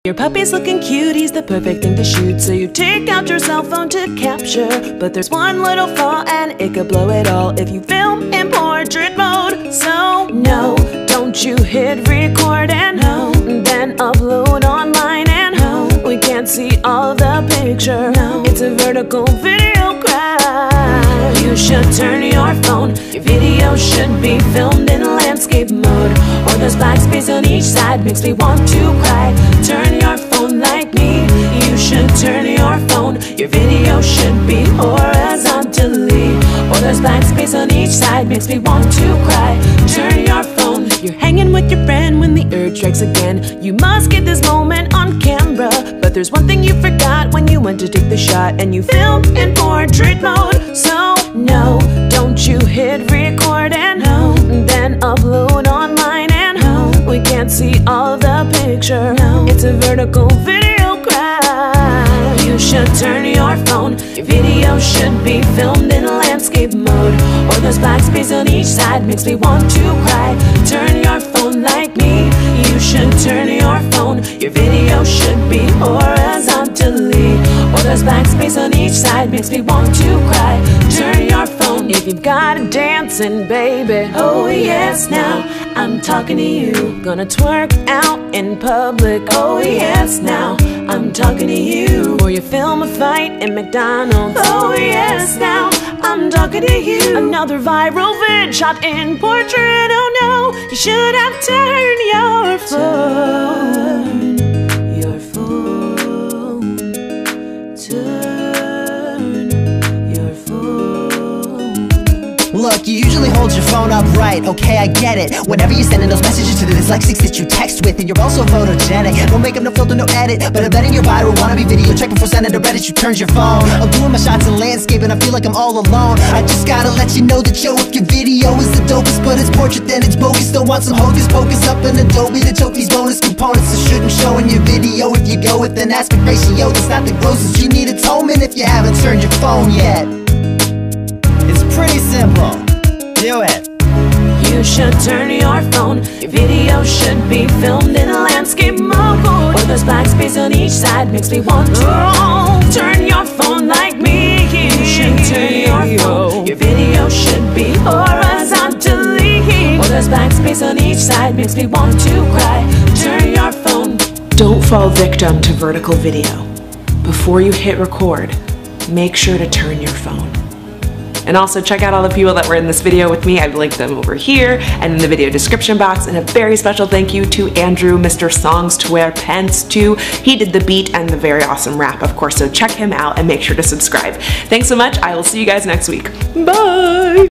Your puppy's looking cute, he's the perfect thing to shoot. So you take out your cell phone to capture. But there's one little flaw and it could blow it all if you film in portrait mode. So no, don't you hit record and no, then upload online and no, we can't see all the picture. No, it's a vertical video crash. You should turn your phone. Your video should be filmed in landscape mode, or there's black space on each side makes me want to cry. Turn your phone like me. You should turn your phone. Your video should be horizontally, or there's black space on each side makes me want to cry. Turn your phone. You're hanging with your friend when the urge strikes again. You must get this moment on camera, but there's one thing you forgot when you went to take the shot and you filmed in portrait mode. So no, don't you hit record and no, then upload online and no, we can't see all the picture. No, it's a vertical video crash. You should turn your phone. Your video should be filmed in landscape mode, or there's black space on each side makes me want to cry. Turn your phone like me. You should turn your phone. Your video should be horizontally, or there's black space on each side makes me want to cry. Turn your phone. If you've got a dancing baby, oh yes, now I'm talking to you. Gonna twerk out in public, oh yes, now I'm talking to you. Or you film a fight in McDonald's, oh yes, now I'm talking to you. Another viral vid shot in portrait, oh no, you should have turned your phone. Turn your phone. Turn your phone. Look, you usually hold your phone upright, okay, I get it. Whenever you're sending those messages to the dyslexics that you text with, and you're also photogenic. No makeup, no filter, no edit, but I'm betting your viral wannabe video check before sending to Reddit, you turned your phone. I'm doing my shots in landscape and I feel like I'm all alone. I just gotta let you know that, yo, if your video is the dopest, but it's portrait, then it's bogus. Still want some hocus pocus up in Adobe to choke these bonus components. It shouldn't show in your video if you go with an aspect ratio that's not the grossest. You need atonement if you haven't turned your phone yet. It's pretty simple. Do it. You should turn your phone. Your video should be filmed in landscape mode, or there's black space on each side makes me want to turn your phone like me. You should turn your phone. Your video should be horizontally, or there's black space on each side makes me want to cry. Turn your phone. Don't fall victim to vertical video. Before you hit record, make sure to turn your phone. And also check out all the people that were in this video with me. I've linked them over here and in the video description box. And a very special thank you to Andrew, Mr. Songs to Wear Pants too. He did the beat and the very awesome rap, of course, so check him out and make sure to subscribe. Thanks so much. I will see you guys next week. Bye!